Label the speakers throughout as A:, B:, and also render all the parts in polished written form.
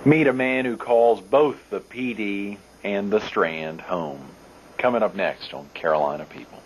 A: Meet a man who calls both the PD and the Strand home. Coming up next on Carolina People.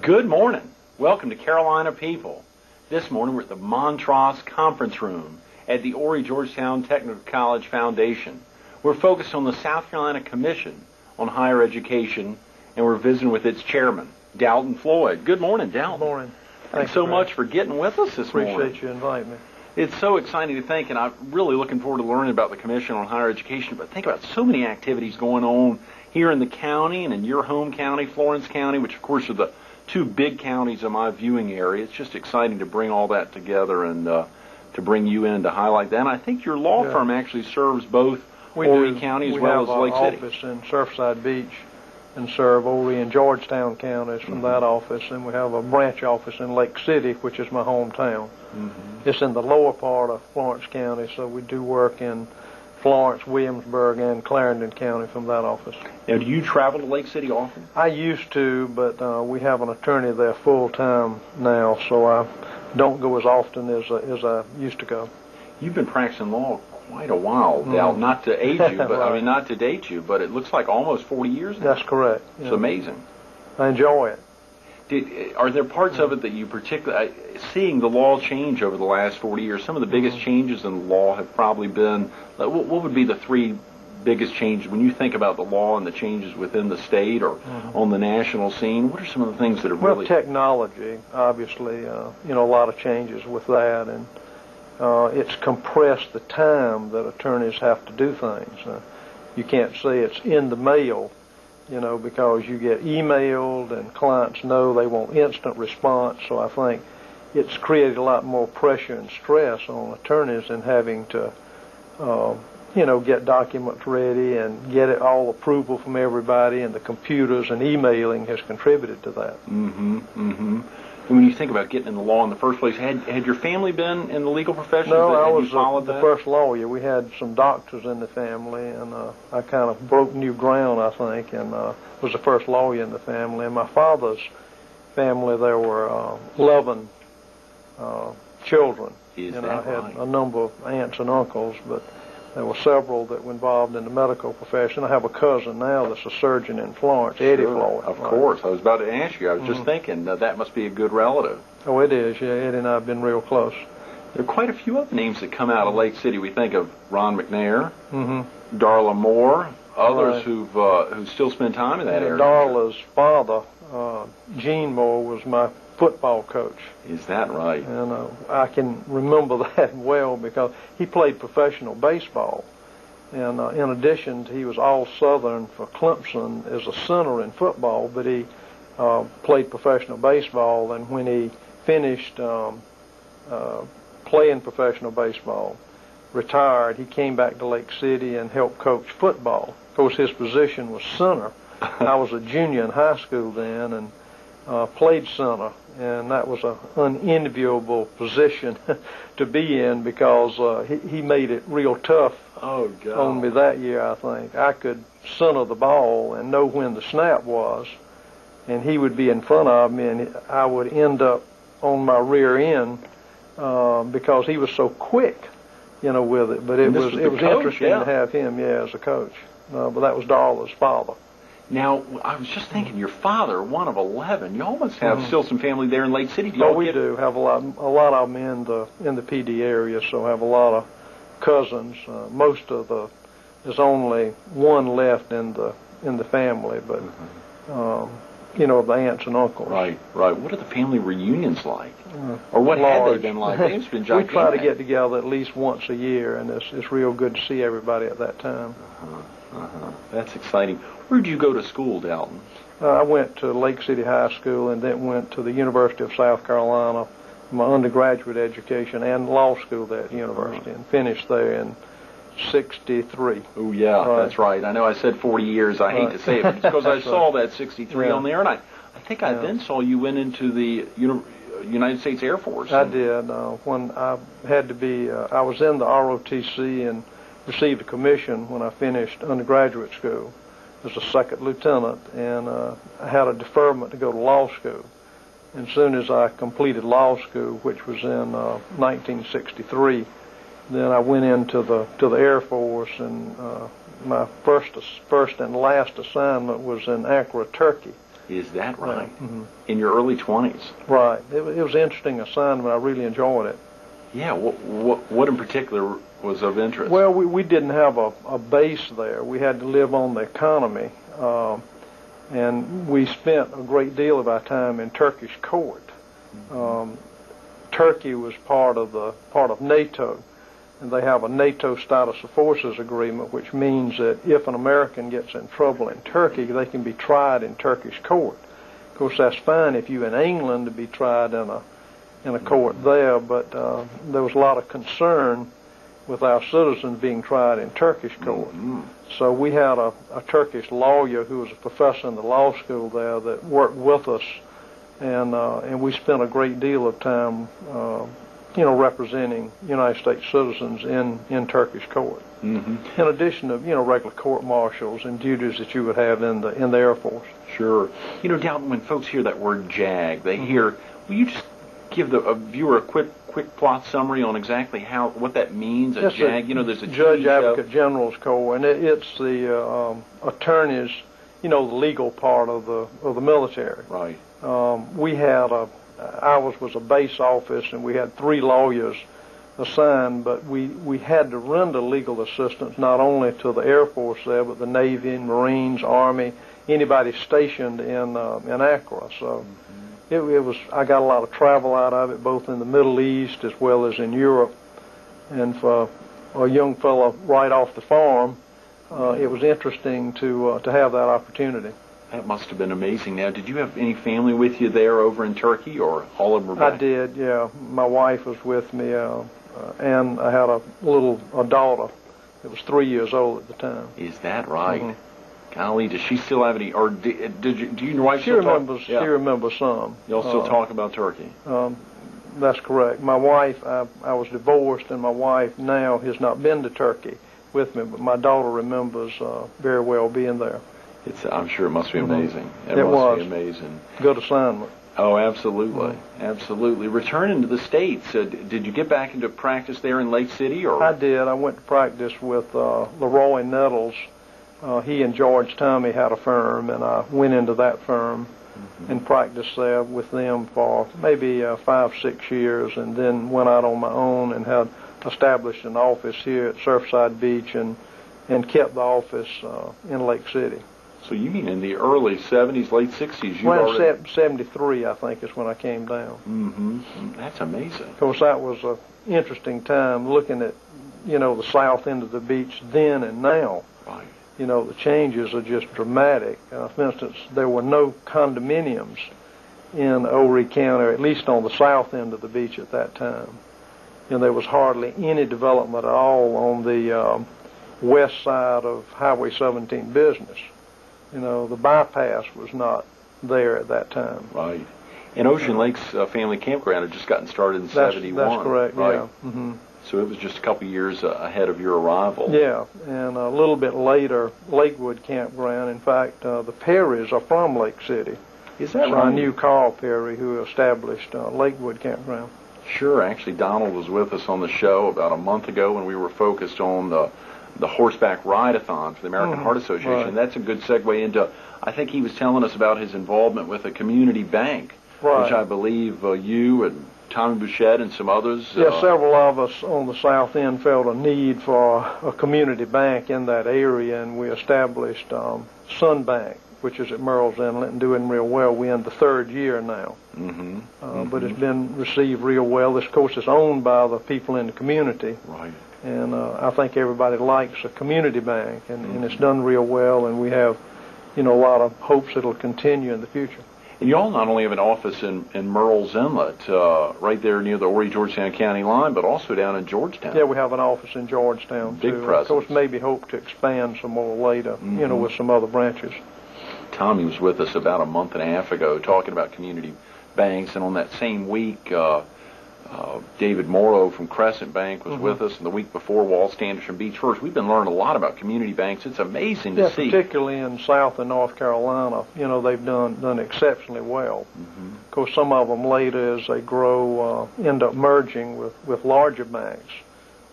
A: Good morning. Welcome to Carolina People. This morning we're at the Montross Conference Room at the Horry Georgetown Technical College Foundation. We're focused on the South Carolina Commission on Higher Education, and we're visiting with its chairman, Dalton Floyd. Good morning, Dalton.
B: Good morning.
A: Thanks so much for getting with us this morning.
B: Appreciate you inviting me.
A: It's so exciting to think, and I'm really looking forward to learning about the Commission on Higher Education, but think about so many activities going on here in the county and in your home county, Florence County, which of course are the two big counties of my viewing area. It's just exciting to bring all that together and to bring you in to highlight that. And I think your law firm actually serves both Horry County as well as Lake City.
B: We have an office in Surfside Beach and serve Horry and Georgetown counties from that office, and we have a branch office in Lake City, which is my hometown. It's in the lower part of Florence County, so we do work in Florence, Williamsburg, and Clarendon County from that office.
A: Now, do you travel to Lake City often?
B: I used to, but we have an attorney there full-time now, so I don't go as often as I used to go.
A: You've been practicing law quite a while, Dal. Not to age you, but
B: right.
A: I mean, not to date you, but it looks like almost 40 years now.
B: That's correct.
A: It's amazing.
B: I enjoy it.
A: Are there parts of it that you particularly, seeing the law change over the last 40 years, some of the biggest changes in the law have probably been, what would be the three biggest changes when you think about the law and the changes within the state or on the national scene? What are some of the things that are really...
B: Well, technology, obviously, a lot of changes with that, and it's compressed the time that attorneys have to do things. You can't say it's in the mail, because you get emailed and clients know they want instant response. So I think it's created a lot more pressure and stress on attorneys in having to, get documents ready and get it all approval from everybody, and the computers and emailing has contributed to that.
A: And when you think about getting in the law in the first place, had your family been in the legal profession?
B: No, I was the first lawyer. We had some doctors in the family, and I kind of broke new ground, I think, and was the first lawyer in the family. In my father's family, there were 11 children. I had a number of aunts and uncles, but there were several that were involved in the medical profession. I have a cousin now that's a surgeon in Florence, Eddie Floyd.
A: Of course. I was about to ask you. I was just thinking that must be a good relative.
B: Oh, it is. Yeah, Eddie and I have been real close.
A: There are quite a few other names that come out of Lake City. We think of Ron McNair, Darla Moore, others who still spend time in that area.
B: Darla's father, Gene Moore, was my football coach.
A: Is that right?
B: And I can remember that well because he played professional baseball. And in addition, he was all-Southern for Clemson as a center in football, but he played professional baseball. And when he finished playing professional baseball, retired, he came back to Lake City and helped coach football. Of course, his position was center. I was a junior in high school then, and played center, and that was an unenviable position to be in because he made it real tough on me that year, I think. I could center the ball and know when the snap was, and he would be in front of me, and I would end up on my rear end because he was so quick, with it. But it was interesting to have him, as a coach. But that was Darla's father.
A: Now, I was just thinking, your father, one of 11. You all must have still some family there in Lake City.
B: We do have a lot of them in the PD area. So have a lot of cousins. There's only one left in the family, but the aunts and uncles.
A: Right. What are the family reunions like, or what have they been like? It's been gigantic.
B: We try to get together at least once a year, and it's real good to see everybody at that time.
A: That's exciting. Where did you go to school, Dalton?
B: I went to Lake City High School and then went to the University of South Carolina, my undergraduate education and law school there at the university, and finished there in 63.
A: Oh, yeah, that's right. I know I said 40 years. I hate to say it, but it's because I saw that 63 on there, and I think I then saw you went into the United States Air Force.
B: I did. When I had to be, I was in the ROTC and received a commission when I finished undergraduate school as a second lieutenant, and I had a deferment to go to law school. And as soon as I completed law school, which was in 1963, then I went into the Air Force, and my first and last assignment was in Accra, Turkey.
A: Is that right?
B: Mm-hmm.
A: In your early 20s?
B: Right. It was an interesting assignment. I really enjoyed it.
A: Yeah. What in particular was of interest?
B: Well, we didn't have a base there. We had to live on the economy, and we spent a great deal of our time in Turkish court. Turkey was part of NATO, and they have a NATO status of forces agreement, which means that if an American gets in trouble in Turkey, they can be tried in Turkish court. Of course, that's fine if you're in England to be tried in a court there, but there was a lot of concern with our citizens being tried in Turkish court.
A: Mm-hmm.
B: So we had a Turkish lawyer who was a professor in the law school there that worked with us, and we spent a great deal of time representing United States citizens in Turkish court.
A: Mm-hmm.
B: In addition to regular court martials and duties that you would have in the Air Force.
A: Sure. Dalton, when folks hear that word JAG, they hear. Will you just give the viewer a quick plot summary on exactly what that means? A JAG. There's a
B: Judge Advocate General's Corps, and it's the attorneys. The legal part of the military.
A: Right.
B: We had ours was a base office, and we had 3 lawyers assigned, but we had to render legal assistance not only to the Air Force there, but the Navy, Marines, Army, anybody stationed in Accra. So it was. I got a lot of travel out of it, both in the Middle East as well as in Europe. And for a young fellow right off the farm, it was interesting to have that opportunity.
A: That must have been amazing. Now, did you have any family with you there over in Turkey, or all of them were back?
B: I did, yeah. My wife was with me, and I had a daughter that was 3 years old at the time.
A: Is that right?
B: Mm-hmm.
A: Golly, does she still have any, or do you and your wife
B: she
A: still
B: remembers,
A: talk? Yeah.
B: She remembers some.
A: Y'all still talk about Turkey?
B: That's correct. My wife, I was divorced, and my wife now has not been to Turkey with me, but my daughter remembers very well being there.
A: I'm sure it must be amazing.
B: It was.
A: Be amazing.
B: Good assignment.
A: Oh, absolutely. Absolutely. Returning to the States, did you get back into practice there in Lake City? Or?
B: I did. I went to practice with Leroy Nettles. He and George Tommy had a firm, and I went into that firm and practiced there with them for maybe 5-6 years, and then went out on my own and had established an office here at Surfside Beach and kept the office in Lake City.
A: So you mean in the early 70s, late 60s?
B: Well, 73, I think, is when I came down.
A: Mm-hmm. That's amazing.
B: Of course, that was an interesting time looking at, the south end of the beach then and now.
A: Right.
B: The changes are just dramatic. For instance, there were no condominiums in Horry County, or at least on the south end of the beach at that time. There was hardly any development at all on the west side of Highway 17 business. The bypass was not there at that time.
A: Right. And Ocean Lake's family campground had just gotten started in 71.
B: That's correct,
A: right?
B: Yeah. Mm-hmm.
A: So it was just a couple years ahead of your arrival.
B: Yeah, and a little bit later, Lakewood Campground. In fact, the Perrys are from Lake City.
A: Is that
B: so
A: right?
B: I knew Carl Perry, who established Lakewood Campground.
A: Sure. Actually, Donald was with us on the show about a month ago when we were focused on the horseback ride-a-thon for the American Heart Association.
B: Right.
A: And that's a good segue into, I think he was telling us about his involvement with a community bank,
B: right,
A: which I believe you and Tommy Bouchette and some others.
B: Yes, several of us on the south end felt a need for a community bank in that area, and we established Sun Bank, which is at Merle's Inlet and doing real well. We're in the 3rd year now. But it's been received real well. This, of course, is owned by the people in the community.
A: Right.
B: And I think everybody likes a community bank, and it's done real well, and we have, a lot of hopes it'll continue in the future.
A: And you all not only have an office in Merle's Inlet, right there near the Horry-Georgetown County line, but also down in Georgetown.
B: Yeah, we have an office in Georgetown,
A: Big
B: too.
A: presence.
B: Of course, maybe hope to expand some more later, with some other branches.
A: Tommy was with us about a month and a half ago talking about community banks, and on that same week, David Morrow from Crescent Bank was with us, and the week before, Walt Standish from Beach First. We've been learning a lot about community banks. It's amazing to see.
B: Particularly in South and North Carolina, they've done exceptionally well. Of course, some of them later, as they grow, end up merging with larger banks.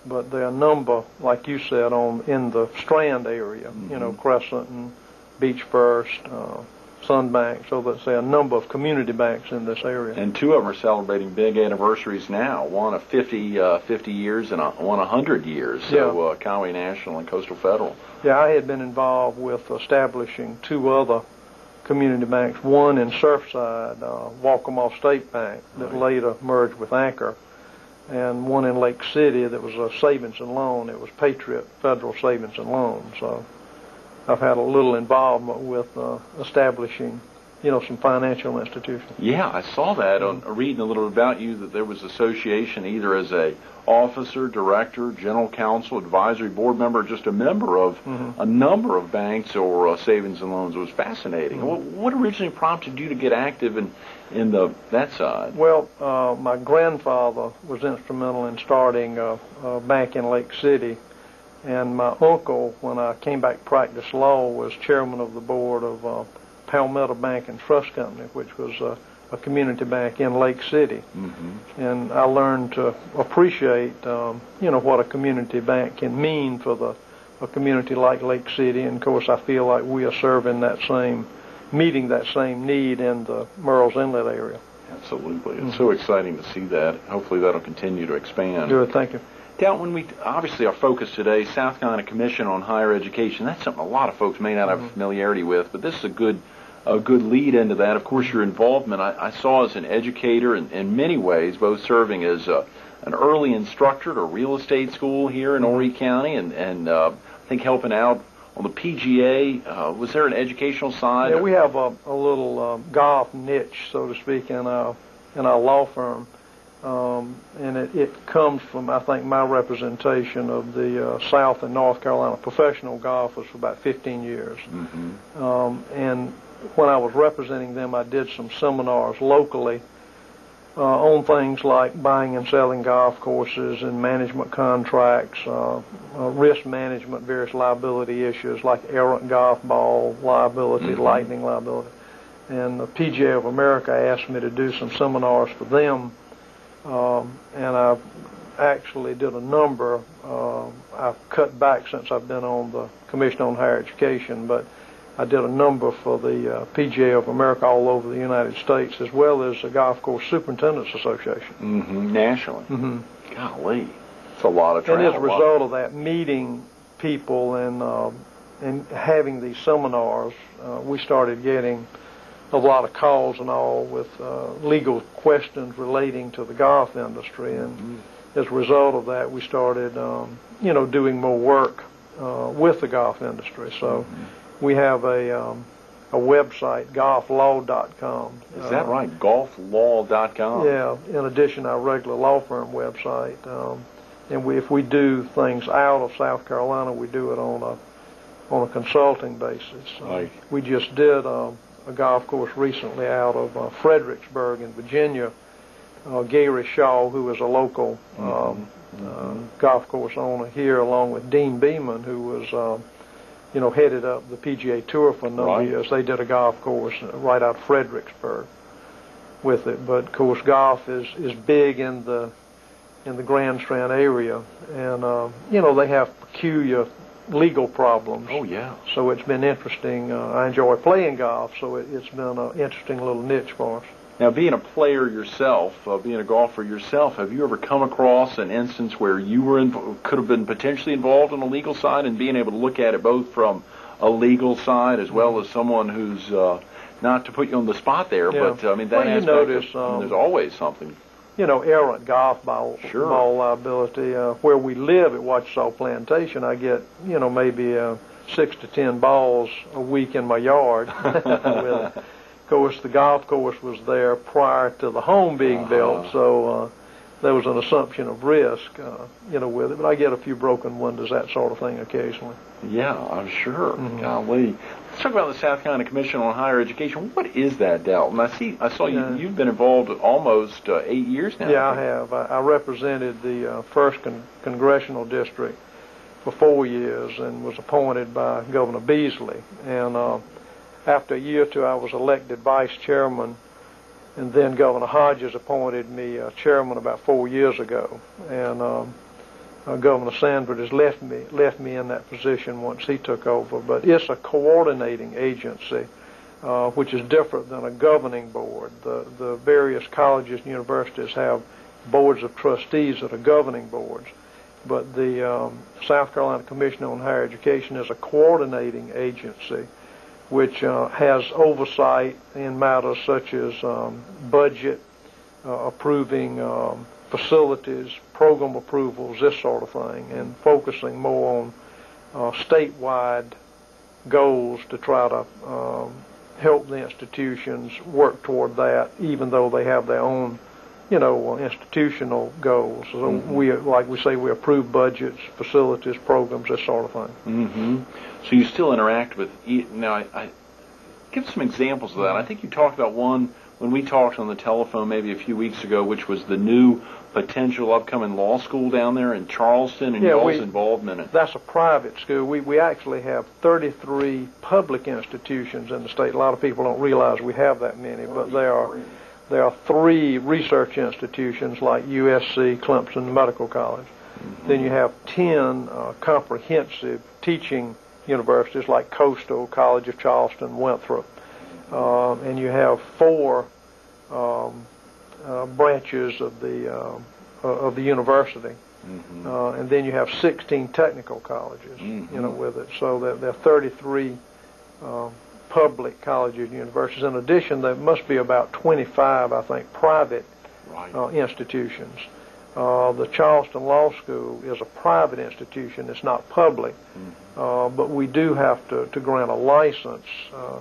B: But there are a number, like you said, in the Strand area, Crescent and Beach First, Sun Bank, so that's a number of community banks in this area.
A: And two of them are celebrating big anniversaries now. One of 50 years and one 100 years. So Conway National and Coastal Federal.
B: Yeah, I had been involved with establishing two other community banks. One in Surfside, Walkamaw State Bank, that later merged with Anchor, and one in Lake City that was a savings and loan. It was Patriot Federal Savings and Loan. So I've had a little involvement with establishing, some financial institutions.
A: Yeah, I saw that on reading a little about you, that there was association either as a officer, director, general counsel, advisory board member, just a member of a number of banks or savings and loans. It was fascinating. What originally prompted you to get active in that side?
B: Well, my grandfather was instrumental in starting a bank in Lake City. And my uncle, when I came back to practice law, was chairman of the board of Palmetto Bank and Trust Company, which was a community bank in Lake City. And I learned to appreciate, what a community bank can mean for a community like Lake City. And of course, I feel like we are meeting that same need in the Murrells Inlet area.
A: Absolutely. It's so exciting to see that. Hopefully that'll continue to expand.
B: Good, thank you.
A: Dalton, obviously our focus today, South Carolina Commission on Higher Education. That's something a lot of folks may not have familiarity with, but this is a good lead into that. Of course, your involvement, I saw as an educator in many ways, both serving as an early instructor at a real estate school here in Horry County, and I think helping out on the PGA. Was there an educational side?
B: Yeah, we have a little golf niche, so to speak, in our law firm. And it comes from, I think, my representation of the South and North Carolina professional golfers for about 15 years. And when I was representing them, I did some seminars locally on things like buying and selling golf courses and management contracts, risk management, various liability issues like errant golf ball liability, lightning liability. And the PGA of America asked me to do some seminars for them. And I actually did a number. I've cut back since I've been on the Commission on Higher Education, but I did a number for the PGA of America all over the United States, as well as the Golf Course Superintendents Association.
A: Nationally. Golly, it's a lot of travel.
B: And as a result of that, meeting people and having these seminars, we started getting a lot of calls and all with legal questions relating to the golf industry, and as a result of that, we started, doing more work with the golf industry. So we have a website, golflaw.com.
A: Is that right? Golflaw.com.
B: Yeah. In addition, our regular law firm website, and if we do things out of South Carolina, we do it on a consulting basis.
A: Right.
B: We just did a golf course recently out of Fredericksburg in Virginia. Gary Shaw, who is a local golf course owner here, along with Dean Beeman, who was headed up the PGA Tour for a number of years. They did a golf course right out of Fredericksburg with it. But of course, golf is big in the Grand Strand area, and they have peculiar legal problems.
A: Oh, yeah.
B: So it's been interesting. I enjoy playing golf, so it's been an interesting little niche for us.
A: Now, being a player yourself, being a golfer yourself, have you ever come across an instance where you could have been potentially involved on the legal side, and being able to look at it both from a legal side as well as someone who's, not to put you on the spot there, but that aspect,
B: notice,
A: there's always something.
B: Errant golf ball liability. Where we live at Ouachita Plantation, I get, maybe 6 to 10 balls a week in my yard. Of course, the golf course was there prior to the home being built, so there was an assumption of risk, with it. But I get a few broken windows, that sort of thing, occasionally.
A: Yeah, I'm sure. Golly. Let's talk about the South Carolina Commission on Higher Education. What is that, Dalton? I saw you've been involved almost 8 years now.
B: Yeah, I have. I represented the first congressional district for 4 years and was appointed by Governor Beasley. And after a year or two, I was elected vice chairman, and then Governor Hodges appointed me chairman about 4 years ago. And Governor Sanford has left me in that position once he took over. But it's a coordinating agency, which is different than a governing board. The various colleges and universities have boards of trustees that are governing boards. But the South Carolina Commission on Higher Education is a coordinating agency which has oversight in matters such as budget, approving facilities, program approvals, this sort of thing, and focusing more on statewide goals to try to help the institutions work toward that, even though they have their own institutional goals. So we approve budgets, facilities, programs, this sort of thing.
A: Mm-hmm. So you still interact with, now I give some examples of that. I think you talked about one when we talked on the telephone maybe a few weeks ago, which was the new potential upcoming law school down there in Charleston, and y'all's involvement in it.
B: That's a private school. We actually have 33 public institutions in the state. A lot of people don't realize we have that many, but there are 3 research institutions like USC, Clemson Medical College. Mm-hmm. Then you have 10 comprehensive teaching universities like Coastal, College of Charleston, Winthrop. And you have 4 branches of the university. Mm-hmm. And then you have 16 technical colleges, mm-hmm.
A: With
B: it. So there are 33 public colleges and universities. In addition, there must be about 25, I think, private institutions. The Charleston Law School is a private institution. It's not public. Mm-hmm. But we do have to grant a license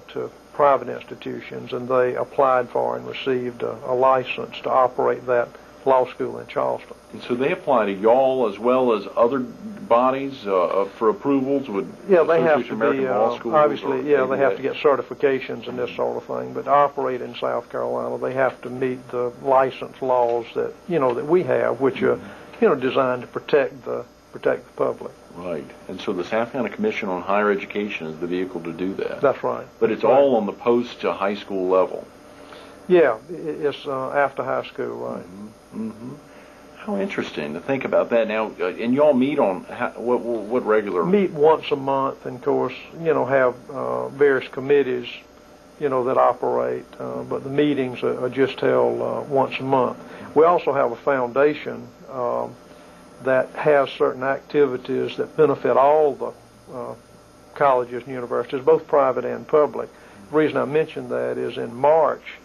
B: to private institutions, and they applied for and received a license to operate that law school in Charleston.
A: And so they apply to y'all as well as other bodies for approvals?
B: They have to
A: American
B: be,
A: Law Schools,
B: obviously, they have to get certifications and this sort of thing, but to operate in South Carolina, they have to meet the license laws that we have, which are, designed to protect the public.
A: Right. And so the South Carolina Commission on Higher Education is the vehicle to do that.
B: That's right.
A: But it's all on the post to high school level.
B: Yeah, it's after high school, right.
A: Mm-hmm. Mm-hmm. How interesting to think about that. Now, and y'all meet on what regular?
B: Meet once a month, and of course, have various committees, that operate. But the meetings are just held once a month. We also have a foundation that has certain activities that benefit all the colleges and universities, both private and public. The reason I mention that is in March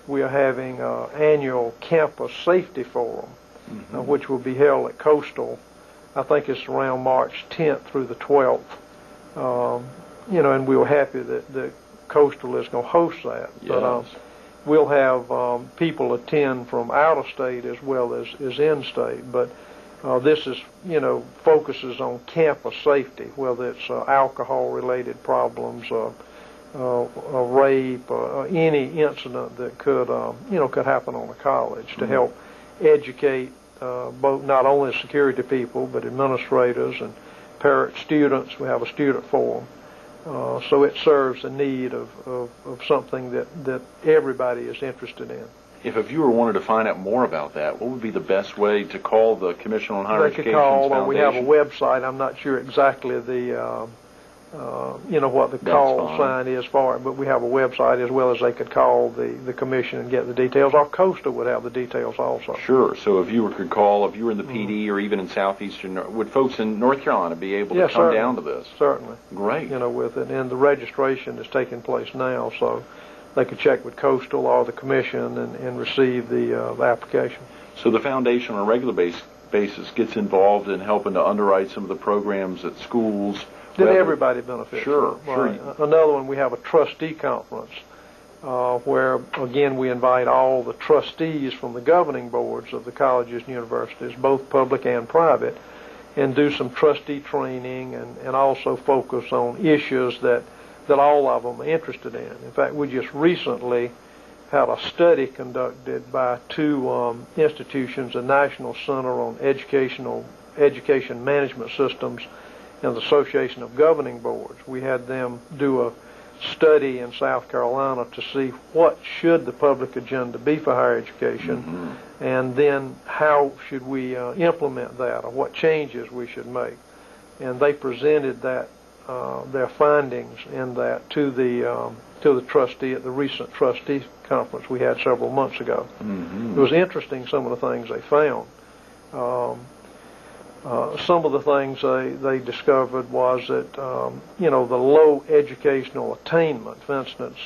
B: we are having an annual campus safety forum, mm-hmm. Which will be held at Coastal. I think it's around March 10th through the 12th. And we were happy that Coastal is going to host that.
A: Yes.
B: But we'll have people attend from out of state as well as in state. But this is, focuses on campus safety, whether it's alcohol-related problems, rape, any incident that could happen on a college, to help educate both not only security people but administrators and parent students. We have a student forum, so it serves the need of something that everybody is interested in.
A: If a viewer wanted to find out more about that, what would be the best way to call the Commission on Higher Education
B: Foundation?
A: Foundation?
B: We have a website. I'm not sure exactly the what the call sign is for it, but we have a website, as well as they could call the commission and get the details. Our Coastal would have the details also.
A: Sure. So a viewer could call, if you were in the PD or even in southeastern, would folks in North Carolina be able to come down to this?
B: Certainly.
A: Great.
B: With it, and the registration is taking place now, so they could check with Coastal or the commission and receive the application.
A: So the foundation on a regular basis gets involved in helping to underwrite some of the programs at schools.
B: That everybody benefits
A: from. Sure.
B: Another one, we have a trustee conference where, again, we invite all the trustees from the governing boards of the colleges and universities, both public and private, and do some trustee training and also focus on issues that that all of them are interested in. In fact, we just recently had a study conducted by two institutions, the National Center on Education Management Systems and the Association of Governing Boards. We had them do a study in South Carolina to see what should the public agenda be for higher education, and then how should we implement that, or what changes we should make. And they presented that their findings in that to the trustee at the recent trustee conference we had several months ago. It was interesting, some of the things they found. Some of the things they discovered was that, the low educational attainment, for instance,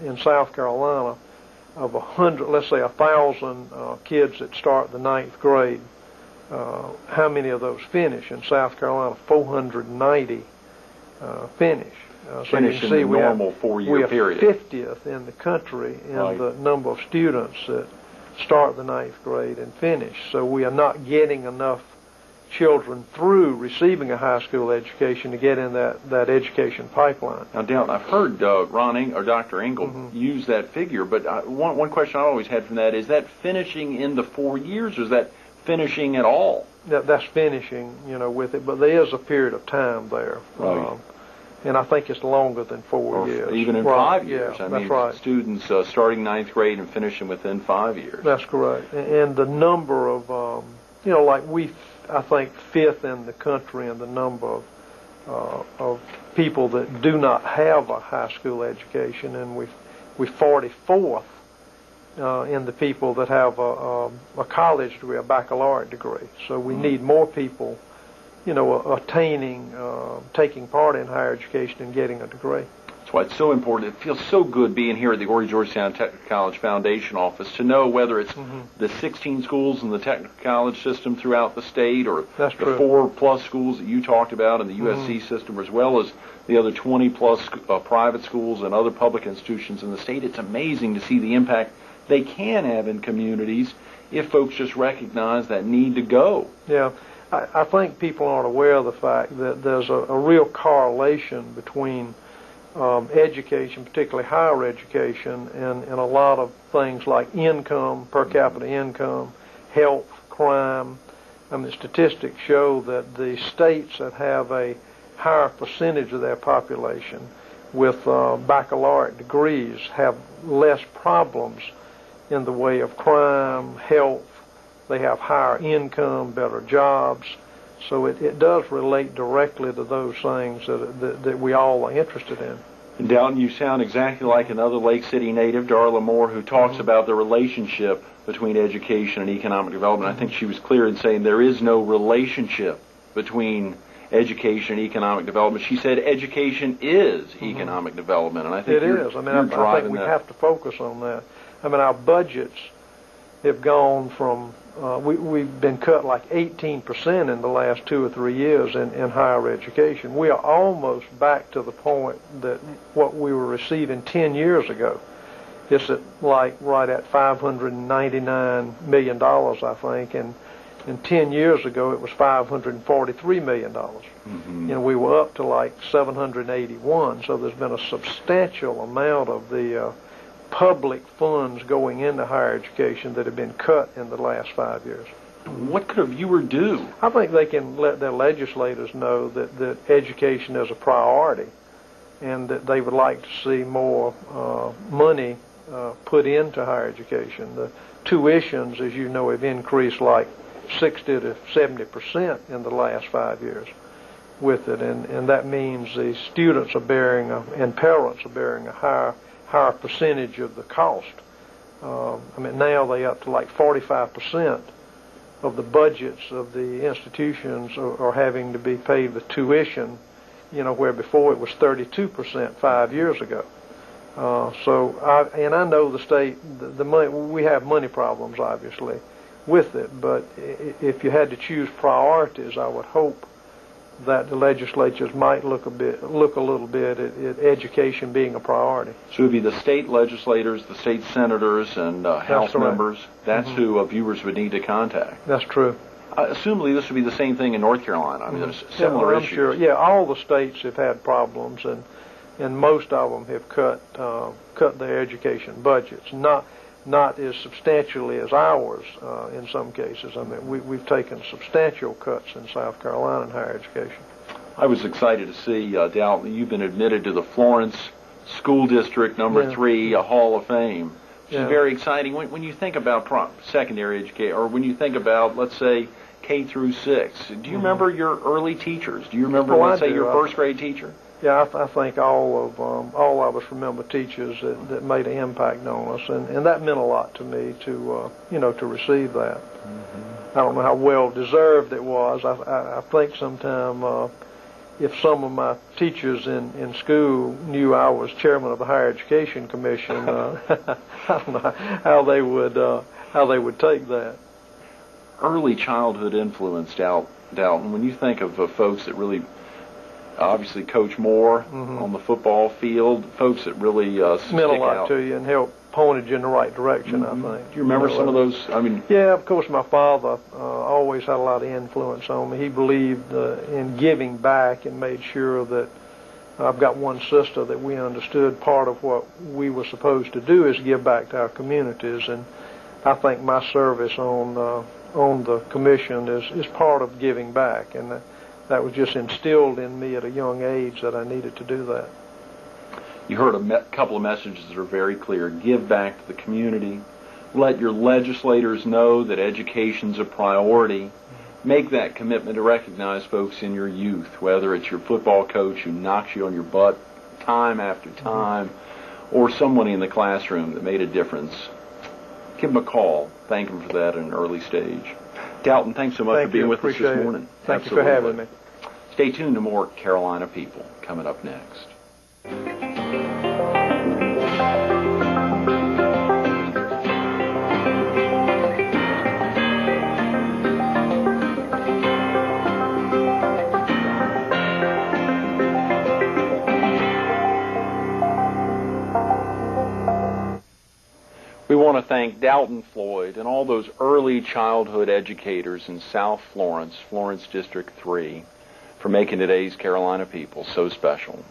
B: in South Carolina, of 100, let's say 1,000 kids that start the 9th grade, how many of those finish? In South Carolina, 490 finish. So you can see
A: in the normal 4-year period.
B: We are 50th in the country in the number of students that start the 9th grade and finish. So we are not getting enough children through receiving a high school education to get in that education pipeline.
A: Now, Dalton, I've heard Dr. Engel use that figure, but one question I always had from that is that finishing in the 4 years, or is that finishing at all?
B: That's finishing, with it, but there is a period of time there.
A: Right.
B: And I think it's longer than 4 years.
A: Even in 5 years.
B: Yeah,
A: I mean,
B: that's right.
A: Students starting 9th grade and finishing within 5 years.
B: That's correct. And the number of, I think 5th in the country in the number of people that do not have a high school education, and we 44th in the people that have a college degree, a baccalaureate degree. So we need more people, attaining, taking part in higher education and getting a degree.
A: That's why it's so important. It feels so good being here at the Horry Georgetown Technical College Foundation office to know whether it's the 16 schools in the technical college system throughout the state, or the 4+ schools that you talked about in the USC system, as well as the other 20+ private schools and other public institutions in the state. It's amazing to see the impact they can have in communities if folks just recognize that need to go.
B: Yeah. I think people aren't aware of the fact that there's a real correlation between education, particularly higher education, and a lot of things like income, per capita income, health, crime. I mean, statistics show that the states that have a higher percentage of their population with baccalaureate degrees have less problems in the way of crime, health. They have higher income, better jobs. So it does relate directly to those things that we all are interested in.
A: And Dalton, you sound exactly like another Lake City native, Darla Moore, who talks about the relationship between education and economic development. I think she was clear in saying there is no relationship between education and economic development. She said education is economic development, and I think
B: it is. I mean, I think we have to focus on that. I mean, our budgets have gone from we've been cut like 18% in the last 2 or 3 years in higher education. We are almost back to the point that what we were receiving 10 years ago. It's right at $599 million, I think, and 10 years ago it was $543 million. We were up to like 781, so there's been a substantial amount of the public funds going into higher education that have been cut in the last 5 years.
A: What could a viewer do?
B: I think they can let their legislators know that education is a priority and that they would like to see more money put into higher education. The tuitions, as you know, have increased like 60 to 70% in the last 5 years with it, and that means the students are bearing and parents are bearing a higher percentage of the cost. I mean, now they up to like 45% of the budgets of the institutions are having to be paid with tuition, where before it was 32% 5 years ago. I know the state, the money, we have money problems obviously with it, but if you had to choose priorities, I would hope that the legislatures might look a little bit at education being a priority.
A: So it would be the state legislators, the state senators, and House members. That's who viewers would need to contact.
B: That's true.
A: Assumably this would be the same thing in North Carolina. I mean, there's similar issues.
B: Sure. Yeah, all the states have had problems, and and most of them have cut their education budgets, not as substantially as ours in some cases. I mean, we've taken substantial cuts in South Carolina in higher education.
A: I was excited to see, Dalton, you've been admitted to the Florence School District number 3 Hall of Fame, which is very exciting. When you think about secondary education, or when you think about, let's say, K through 6, do you remember your early teachers? Do you remember, let's say, your first grade teacher?
B: Yeah, I think all of us remember teachers that made an impact on us, and that meant a lot to me to to receive that. I don't know how well deserved it was. I think sometime if some of my teachers in school knew I was chairman of the Higher Education Commission, I don't know how they would take that.
A: Early childhood influence, Dalton. When you think of folks that really obviously Coach Moore on the football field, folks that really
B: meant a lot to you and helped pointed you in the right direction, I think.
A: Do you remember some of those? I mean,
B: yeah, of course, my father always had a lot of influence on me. He believed in giving back and made sure that I've got one sister that we understood part of what we were supposed to do is give back to our communities, and I think my service on the commission is part of giving back, and that was just instilled in me at a young age that I needed to do that.
A: You heard a couple of messages that are very clear. Give back to the community. Let your legislators know that education's a priority. Make that commitment to recognize folks in your youth, whether it's your football coach who knocks you on your butt time after time, or someone in the classroom that made a difference. Give them a call. Thank them for that at an early stage. Dalton, thanks so much for being with us this morning.
B: Thank you for having me.
A: Stay tuned to more Carolina People coming up next. We want to thank Dalton Floyd and all those early childhood educators in South Florence, Florence District 3, for making today's Carolina People so special.